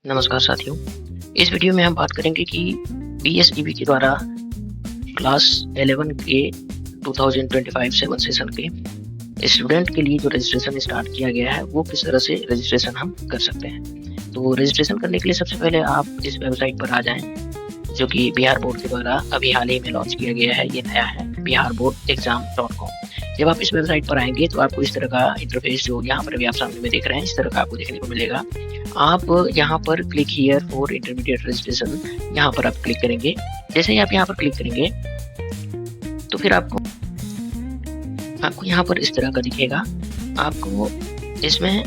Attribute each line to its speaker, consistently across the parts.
Speaker 1: नमस्कार साथियों। इस वीडियो में हम बात करेंगे कि बीएसईबी के द्वारा क्लास 11 के 2025-7 सेशन के स्टूडेंट के लिए जो रजिस्ट्रेशन स्टार्ट किया गया है वो किस तरह से रजिस्ट्रेशन हम कर सकते हैं। तो रजिस्ट्रेशन करने के लिए सबसे पहले आप इस वेबसाइट पर आ जाएं, जो कि बिहार बोर्ड के द्वारा अभी हाल ही में लॉन्च किया गया है। ये नया है, biharboardexam.com। जब आप इस वेबसाइट पर आएंगे तो आपको इस तरह का इंटरफेस, जो यहाँ पर भी आप सामने में देख रहे हैं, इस तरह का आपको देखने को मिलेगा। आप यहाँ पर click here for intermediate registration, यहाँ पर आप क्लिक करेंगे। जैसे ही आप यहाँ पर क्लिक करेंगे तो फिर आपको यहाँ पर इस तरह का दिखेगा। आपको इसमें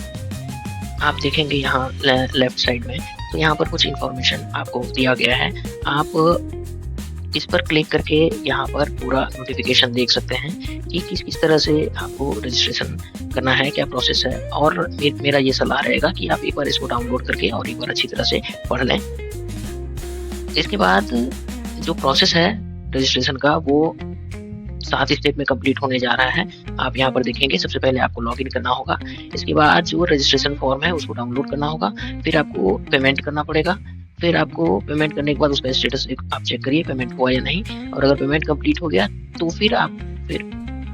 Speaker 1: आप देखेंगे यहाँ लेफ्ट साइड में, तो यहाँ पर कुछ इन्फॉर्मेशन आपको दिया गया है। आप इस पर क्लिक करके यहाँ पर पूरा नोटिफिकेशन देख सकते हैं कि किस तरह से आपको रजिस्ट्रेशन करना है, क्या प्रोसेस है। और मेरा ये सलाह रहेगा कि आप एक बार इसको डाउनलोड करके और एक बार अच्छी तरह से पढ़ लें। इसके बाद जो प्रोसेस है रजिस्ट्रेशन का वो 7 स्टेप में कंप्लीट होने जा रहा है। आप यहाँ पर देखेंगे, सबसे पहले आपको लॉगिन करना होगा। इसके बाद जो रजिस्ट्रेशन फॉर्म है उसको डाउनलोड करना होगा। फिर आपको पेमेंट करना पड़ेगा। फिर आपको पेमेंट करने के बाद उसका स्टेटस आप चेक करिए, पेमेंट हुआ या नहीं। और अगर पेमेंट कंप्लीट हो गया तो फिर आप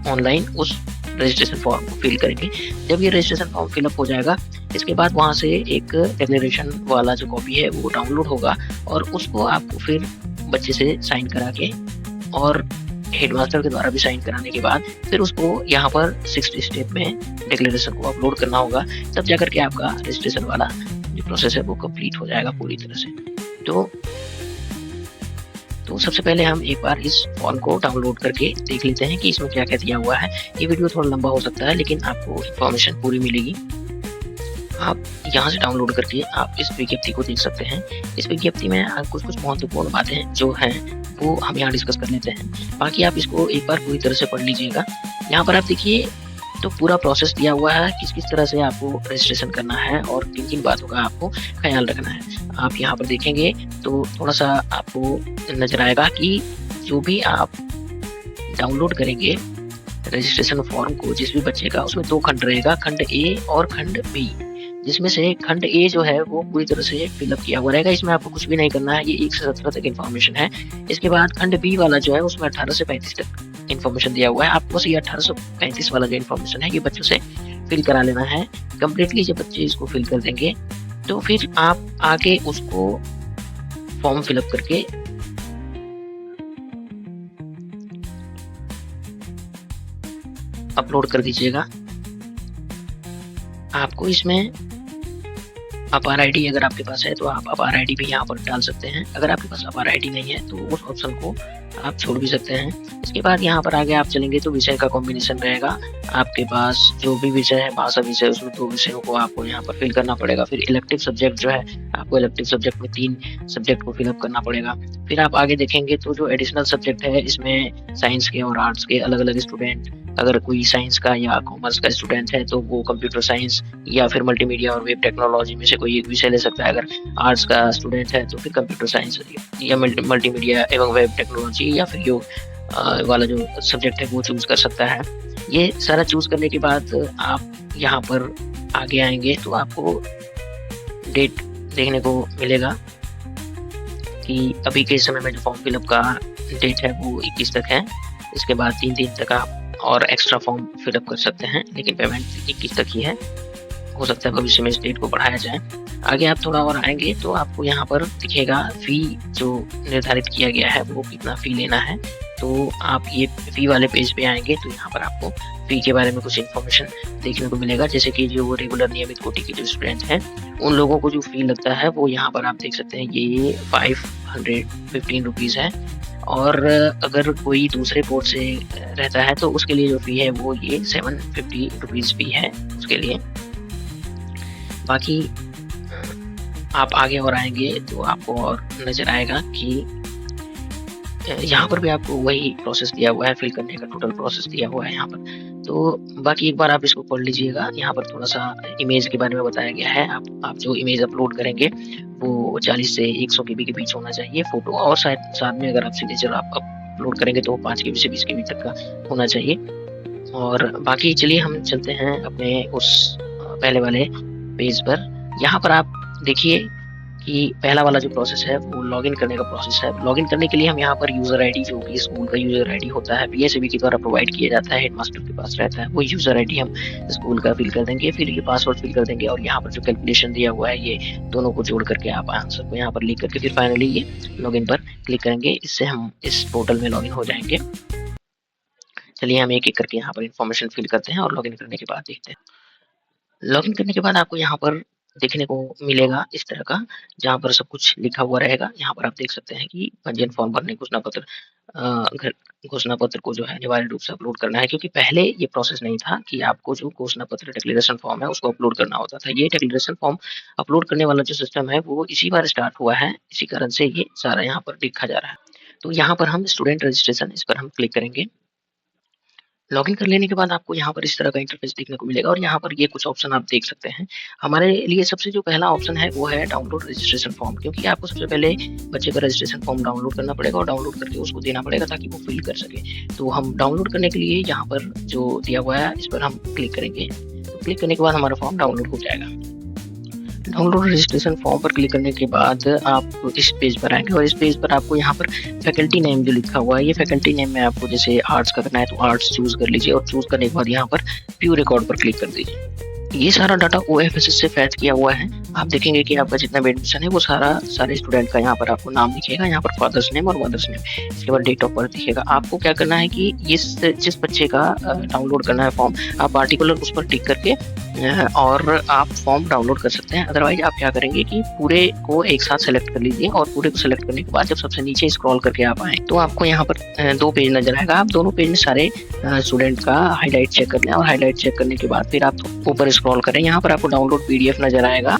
Speaker 1: ऑनलाइन उस रजिस्ट्रेशन फॉर्म को फिल करेंगे। जब ये रजिस्ट्रेशन फॉर्म फिलअप हो जाएगा, इसके बाद वहाँ से एक डिक्लेरेशन वाला जो कॉपी है वो डाउनलोड होगा और उसको आपको फिर बच्चे से साइन करा के और हेडमास्टर के द्वारा भी साइन कराने के बाद फिर उसको यहाँ पर 6 स्टेप में डिक्लेरेशन को अपलोड करना होगा। तब जाकर के आपका रजिस्ट्रेशन वाला जो प्रोसेस है वो कंप्लीट हो जाएगा पूरी तरह से। तो सबसे पहले हम एक बार इस फॉर्म को डाउनलोड करके देख लेते हैं कि इसमें क्या क्या दिया हुआ है। ये वीडियो थोड़ा लंबा हो सकता है, लेकिन आपको इन्फॉर्मेशन पूरी मिलेगी। आप यहाँ से डाउनलोड करके आप इस विज्ञप्ति को देख सकते हैं। इस विज्ञप्ति में कुछ महत्वपूर्ण बातें जो हैं वो हम यहाँ डिस्कस कर लेते हैं। बाकी आप इसको एक बार पूरी तरह से पढ़ लीजिएगा। यहाँ पर आप देखिए तो पूरा प्रोसेस दिया हुआ है, किस तरह से आपको रजिस्ट्रेशन करना है और किन बातों का आपको ख्याल रखना है। आप यहाँ पर देखेंगे तो थोड़ा सा आपको नजर आएगा कि जो भी आप डाउनलोड करेंगे रजिस्ट्रेशन फॉर्म को जिस भी बच्चे का, उसमें 2 खंड रहेगा, खंड ए और खंड बी। जिसमें से खंड ए जो है वो पूरी तरह से फिलअप किया हुआ रहेगा, इसमें आपको कुछ भी नहीं करना है। ये 1 से 17 तक इन्फॉर्मेशन है। इसके बाद खंड बी वाला जो है उसमें 18 से 35 तक इन्फॉर्मेशन दिया हुआ है। आपको बस ये 18 से 35 वाला जो इन्फॉर्मेशन है ये बच्चों से फिल करा लेना है कम्प्लीटली। जब बच्चे इसको फिल कर देंगे तो फिर आप आगे उसको फॉर्म फिलअप करके अपलोड कर दीजिएगा। आपको इसमें अपार आईडी अगर आपके पास है तो आप अपार आईडी भी यहाँ पर डाल सकते हैं। अगर आपके पास अपार आईडी नहीं है तो उस ऑप्शन को आप छोड़ भी सकते हैं। इसके बाद यहाँ पर आगे आप चलेंगे तो विषय का कॉम्बिनेशन रहेगा। आपके पास जो भी विषय है, भाषा विषय, उसमें 2 विषयों को आपको यहाँ पर फिल करना पड़ेगा। फिर इलेक्टिव सब्जेक्ट जो है, आपको इलेक्टिव सब्जेक्ट में 3 सब्जेक्ट को फिलअप करना पड़ेगा। फिर आप आगे देखेंगे तो जो एडिशनल सब्जेक्ट है इसमें साइंस के और आर्ट्स के अलग अलग स्टूडेंट, अगर कोई साइंस का या कॉमर्स का स्टूडेंट है तो वो कंप्यूटर साइंस या फिर मल्टीमीडिया और वेब टेक्नोलॉजी में से कोई एक विषय ले सकता है। अगर आर्ट्स का स्टूडेंट है तो फिर कंप्यूटर साइंस या मल्टीमीडिया एवं वेब टेक्नोलॉजी या फिर योग वाला जो सब्जेक्ट है वो चूज कर सकता है। ये सारा चूज करने के बाद आप यहाँ पर आगे आएंगे तो आपको डेट देखने को मिलेगा कि अभी के समय में जो फॉर्म फिलअप का डेट है वो 21 तक है। इसके बाद 3 दिन तक आप और एक्स्ट्रा फॉर्म फिलअप कर सकते हैं, लेकिन पेमेंट 21 तक ही है। हो सकता है भविष्य में इस डेट को बढ़ाया जाए। आगे आप थोड़ा और आएंगे तो आपको यहाँ पर दिखेगा फी जो निर्धारित किया गया है वो कितना फी लेना है। तो आप ये फी वाले पेज पे आएंगे तो यहाँ पर आपको फी के बारे में कुछ इन्फॉर्मेशन देखने को मिलेगा। जैसे कि जो रेगुलर नियमित कोटि के जो स्टूडेंट हैं उन लोगों को जो फी लगता है वो यहाँ पर आप देख सकते हैं, ये 515 रुपीज़ है। और अगर कोई दूसरे बोर्ड से रहता है तो उसके लिए जो फी है वो ये 750 रुपीज़ फी है उसके लिए। बाकी आप आगे और आएंगे तो आपको और नज़र आएगा कि यहाँ पर भी आपको वही प्रोसेस दिया हुआ है, फिल करने का टोटल प्रोसेस दिया हुआ है यहाँ पर। तो बाकी एक बार आप इसको पढ़ लीजिएगा। यहाँ पर थोड़ा सा इमेज के बारे में बताया गया है। आप जो इमेज अपलोड करेंगे वो 40 से 100 KB के बीच होना चाहिए फोटो, और साथ में अगर आप सिग्नेचर आप अपलोड करेंगे तो 5 KB से 20 KB तक का होना चाहिए। और बाकी चलिए हम चलते हैं अपने उस पहले वाले पेज पर। यहाँ पर आप देखिए कि पहला वाला जो प्रोसेस है वो लॉगिन करने का प्रोसेस है। लॉगिन करने के लिए हम यहाँ पर यूज़र आईडी, जो भी स्कूल का यूज़र आईडी होता है, पीएसएबी के द्वारा प्रोवाइड किया जाता है, हेडमास्टर के पास रहता है, वो यूज़र आईडी हम स्कूल का फिल कर देंगे। फिर ये पासवर्ड फिल कर देंगे और यहाँ पर जो कैलकुलेशन दिया हुआ है ये दोनों को जोड़ करके आप आंसर को यहाँ पर लिख करके फिर फाइनली ये लॉगिन पर क्लिक करेंगे। इससे हम इस पोर्टल में लॉगिन हो जाएंगे। चलिए हम एक एक करके यहाँ पर इंफॉर्मेशन फिल करते हैं और लॉगिन करने के बाद देखते हैं। लॉगिन करने के बाद आपको यहाँ पर देखने को मिलेगा इस तरह का, जहाँ पर सब कुछ लिखा हुआ रहेगा। यहाँ पर आप देख सकते हैं कि पंजीयन फॉर्म भरने, घोषणा पत्र को जो है अनिवार्य रूप से अपलोड करना है, क्योंकि पहले ये प्रोसेस नहीं था कि आपको जो घोषणा पत्र डिक्लेरेशन फॉर्म है उसको अपलोड करना होता था। ये डिक्लेरेशन फॉर्म अपलोड करने वाला जो सिस्टम है वो इसी बार स्टार्ट हुआ है, इसी कारण से ये सारा यहाँ पर लिखा जा रहा है। तो यहाँ पर हम स्टूडेंट रजिस्ट्रेशन, इस पर हम क्लिक करेंगे। लॉगिन कर लेने के बाद आपको यहाँ पर इस तरह का इंटरफेस देखने को मिलेगा और यहाँ पर ये कुछ ऑप्शन आप देख सकते हैं। हमारे लिए सबसे जो पहला ऑप्शन है वो है डाउनलोड रजिस्ट्रेशन फॉर्म, क्योंकि आपको सबसे पहले बच्चे का रजिस्ट्रेशन फॉर्म डाउनलोड करना पड़ेगा और डाउनलोड करके उसको देना पड़ेगा ताकि वो फिल कर सके। तो हम डाउनलोड करने के लिए यहाँ पर जो दिया हुआ है इस पर हम क्लिक करेंगे। तो क्लिक करने के बाद हमारा फॉर्म डाउनलोड हो जाएगा। डाउनलोड रजिस्ट्रेशन फॉर्म पर क्लिक करने के बाद आप इस पेज पर आएंगे और इस पेज पर आपको यहाँ पर फैकल्टी नेम जो लिखा हुआ है, ये फैकल्टी नेम में आपको जैसे आर्ट्स का करना है तो आर्ट्स चूज कर लीजिए और चूज करने के बाद यहाँ पर व्यू रिकॉर्ड पर क्लिक कर दीजिए। ये सारा डाटा OFSS से फैच किया हुआ है। आप देखेंगे कि आपका जितना भी एडमिशन है वो सारे स्टूडेंट का यहाँ पर आपको नाम दिखेगा, यहाँ पर फादर्स नेम और मदर्स नेम, इसके बाद डेट ऑफ बर्थ दिखेगा। आपको क्या करना है कि जिस बच्चे का डाउनलोड करना है फॉर्म, आप पार्टिकुलर उस पर टिक करके और आप फॉर्म डाउनलोड कर सकते हैं। अदरवाइज आप क्या करेंगे कि पूरे को एक साथ सेलेक्ट कर लीजिए और पूरे को सेलेक्ट करने के बाद जब सबसे नीचे स्क्रॉल करके आप आए तो आपको यहाँ पर 2 पेज नजर आएगा। आप दोनों पेज में सारे स्टूडेंट का हाईलाइट चेक कर लें और हाईलाइट चेक करने के बाद फिर आप ऊपर स्क्रॉल करें। यहाँ पर आपको डाउनलोड PDF नजर आएगा।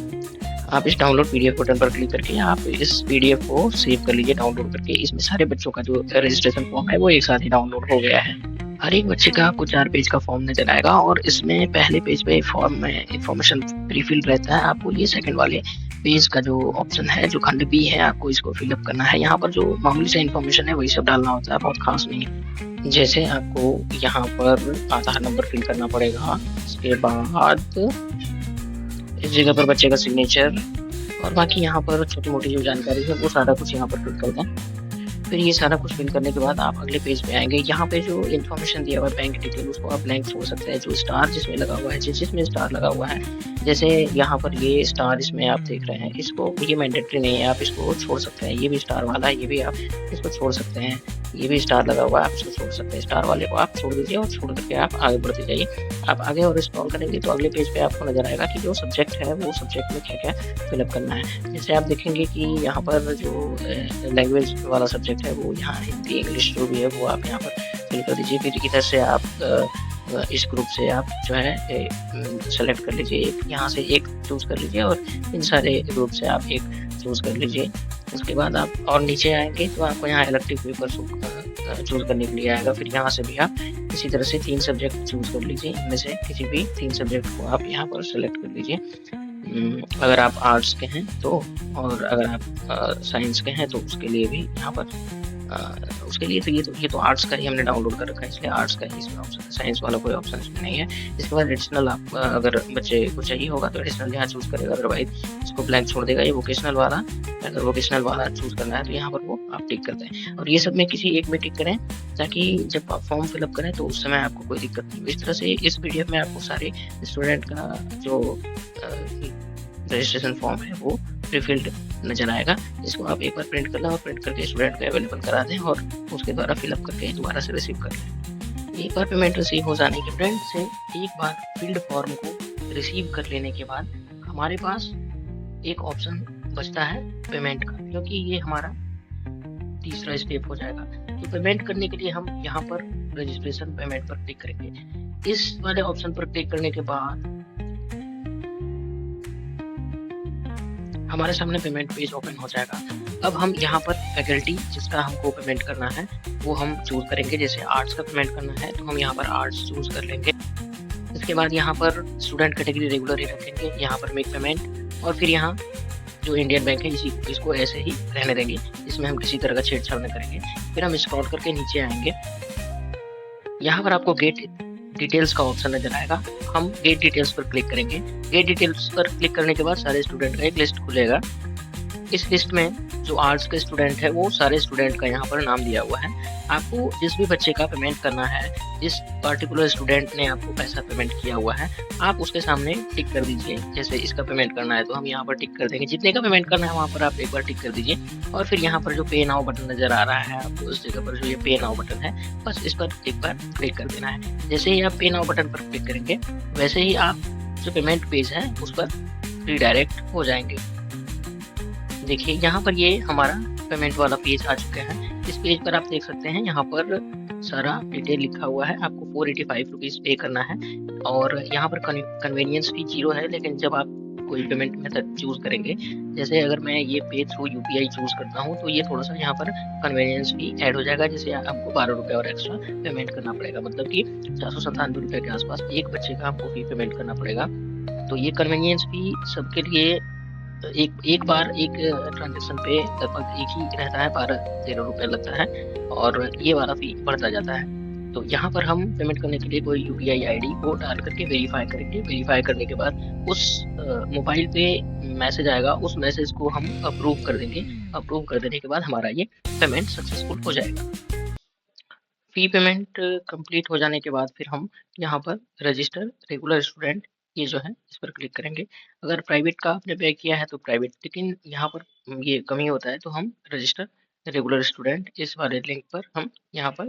Speaker 1: आप इस डाउनलोड PDF बटन पर क्लिक करके आप इस PDF को सेव कर लीजिए डाउनलोड करके। इसमें सारे बच्चों का जो रजिस्ट्रेशन फॉर्म है वो एक साथ ही डाउनलोड हो गया है। हर एक बच्चे का आपको 4 पेज का फॉर्म नजर आएगा और इसमें पहले पेज पे फॉर्म में इंफॉर्मेशन प्रीफिल रहता है। आपको ये सेकंड वाले पेज का जो ऑप्शन है, जो खंड B है, आपको इसको फिलअप करना है। यहाँ पर जो मामूली सा इंफॉर्मेशन है वही सब डालना होता है, बहुत खास नहीं है। जैसे आपको यहाँ पर आधार नंबर फिल करना पड़ेगा, इसके बाद इस जगह पर बच्चे का सिग्नेचर और बाकी यहाँ पर छोटी मोटी जो जानकारी है वो सारा कुछ यहाँ पर फिल कर दें। फिर ये सारा कुछ फिल करने के बाद आप अगले पेज पे आएंगे। यहाँ पे जो इन्फॉर्मेशन दिया हुआ है बैंक डिटेल, उसको आप ब्लैंक छोड़ सकते हैं। जो स्टार जिसमें लगा हुआ है, जिसमें स्टार लगा हुआ है, जैसे यहाँ पर ये स्टार इसमें आप देख रहे हैं, इसको ये मैंडेटरी नहीं है, आप इसको छोड़ सकते हैं। ये भी स्टार वाला है, ये भी आप इसको छोड़ सकते हैं। ये भी स्टार लगा हुआ है, आप इसको छोड़ सकते हैं। स्टार वाले को आप छोड़ दीजिए और छोड़ करके आप आगे बढ़ते जाइए। आप आगे और स्क्रॉल करेंगे तो अगले पेज पे आपको नजर आएगा कि जो सब्जेक्ट है वो सब्जेक्ट में क्या क्या फिलअप करना है। जैसे आप देखेंगे कि यहाँ पर जो लैंग्वेज वाला सब्जेक्ट है वो यहाँ हिंदी इंग्लिश जो भी है वो आप यहाँ पर फिल कर दीजिए। फिर इधर से आप इस ग्रुप से आप जो है सेलेक्ट कर लीजिए, यहाँ से एक चूज कर लीजिए और इन सारे ग्रुप से आप एक चूज कर लीजिए। उसके बाद आप और नीचे आएंगे तो आपको यहाँ इलेक्टिव पेपर चूज करने के लिए आएगा। फिर यहाँ से भी आप इसी तरह से 3 सब्जेक्ट चूज कर लीजिए, इनमें से किसी भी 3 सब्जेक्ट को आप यहाँ पर सेलेक्ट कर लीजिए। अगर आप आर्ट्स के हैं तो, और अगर आप साइंस के हैं तो उसके लिए भी यहाँ पर उसके लिए तो ये तो आर्ट्स का ही हमने डाउनलोड कर रखा है, इसलिए आर्ट्स का ही इसमें ऑप्शन है। साइंस वाला कोई ऑप्शन इसमें नहीं है। इसके बाद एडिशनल आप अगर बच्चे को चाहिए होगा तो एडिशनल यहाँ चूज करेगा, अदरवाइज इसको ब्लैंक छोड़ देगा। ये वोकेशनल वाला, अगर वोकेशनल वाला चूज करना है तो यहाँ पर वो आप टिक करते हैं और ये सब में किसी एक में टिक करें ताकि जब आप फॉर्म फिलअप करें तो उस समय आपको कोई दिक्कत नहीं हो। इस तरह से इस PDF में आपको सारे स्टूडेंट का जो रजिस्ट्रेशन फॉर्म है वो प्रीफिल्ड नजर आएगा। इसको आप एक बार प्रिंट कर लें और प्रिंट करके स्टूडेंट को अवेलेबल करा दें और उसके द्वारा फिलअप करके दोबारा से रिसीव कर लें। एक बार पेमेंट रिसीव हो जाने के फ्रेंड से एक बार फिल्ड फॉर्म को रिसीव कर लेने के बाद हमारे पास एक ऑप्शन बचता है पेमेंट का, क्योंकि ये हमारा तीसरा स्टेप हो जाएगा। तो पेमेंट करने के लिए हम यहाँ पर रजिस्ट्रेशन पेमेंट पर क्लिक करेंगे। इस वाले ऑप्शन पर क्लिक करने के बाद हमारे सामने पेमेंट पेज ओपन हो जाएगा। अब हम यहाँ पर फैकल्टी जिसका हमको पेमेंट करना है वो हम चूज करेंगे। जैसे आर्ट्स का पेमेंट करना है तो हम यहाँ पर आर्ट्स चूज कर लेंगे। इसके बाद यहाँ पर स्टूडेंट कैटेगरी रेगुलर ही रखेंगे, यहाँ पर मेक पेमेंट और फिर यहाँ जो इंडियन बैंक है इसको ऐसे ही रहने देंगे, इसमें हम किसी तरह का छेड़छाड़ नहीं करेंगे। फिर हम स्क्रॉल करके नीचे आएंगे, यहाँ पर आपको गेट डिटेल्स का ऑप्शन नजर आएगा। हम गेट डिटेल्स पर क्लिक करेंगे। गेट डिटेल्स पर क्लिक करने के बाद सारे स्टूडेंट का एक लिस्ट खुलेगा। इस लिस्ट में जो आर्ट्स के स्टूडेंट है वो सारे स्टूडेंट का यहाँ पर नाम दिया हुआ है। आपको जिस भी बच्चे का पेमेंट करना है, जिस पर्टिकुलर स्टूडेंट ने आपको पैसा पेमेंट किया हुआ है, आप उसके सामने टिक कर दीजिए। जैसे इसका पेमेंट करना है तो हम यहाँ पर टिक कर देंगे, जितने का पेमेंट करना है वहाँ पर आप एक बार टिक कर दीजिए। और फिर यहाँ पर जो पे नाउ बटन नजर आ रहा है आपको, उस जगह पर जो ये पे नाउ बटन है, बस इस पर एक बार क्लिक कर देना है। जैसे ही आप पे नाउ बटन पर क्लिक करेंगे वैसे ही आप जो पेमेंट पेज है उस पर रिडायरेक्ट हो जाएंगे। देखिए यहाँ पर ये हमारा पेमेंट वाला पेज आ चुका है। इस पेज पर आप देख सकते हैं यहाँ पर सारा डिटेल लिखा हुआ है। आपको 485 रुपीज़ पे करना है और यहाँ पर कन्वीनियंस फी 0 है। लेकिन जब आप कोई पेमेंट मेथड चूज करेंगे, जैसे अगर मैं ये पे थ्रू यूपीआई चूज करता हूँ तो ये थोड़ा सा यहाँ पर कन्वीनियंस फी ऐड हो जाएगा, जैसे आपको 12 रुपये और एक्स्ट्रा पेमेंट करना पड़ेगा। मतलब कि 497 रुपये के आसपास एक बच्चे का आपको फी पेमेंट करना पड़ेगा। तो ये कन्वीनियंस फी सबके लिए एक बार एक ट्रांजेक्शन पे लगभग एक ही रहता है, 12-13 रुपये लगता है और ये वाला फी बढ़ता जाता है। तो यहाँ पर हम पेमेंट करने के लिए कोई यूपीआई आईडी को डाल करके वेरीफाई करेंगे। वेरीफाई करने के बाद उस मोबाइल पे मैसेज आएगा, उस मैसेज को हम अप्रूव कर देंगे। अप्रूव कर देने के बाद हमारा ये पेमेंट सक्सेसफुल हो जाएगा। फी पेमेंट कंप्लीट हो जाने के बाद फिर हम यहाँ पर रजिस्टर रेगुलर स्टूडेंट, ये जो है इस पर क्लिक करेंगे। अगर प्राइवेट का आपने पे किया है तो प्राइवेट, लेकिन यहाँ पर ये कमी होता है तो हम रजिस्टर रेगुलर स्टूडेंट इस वाले लिंक पर हम यहाँ पर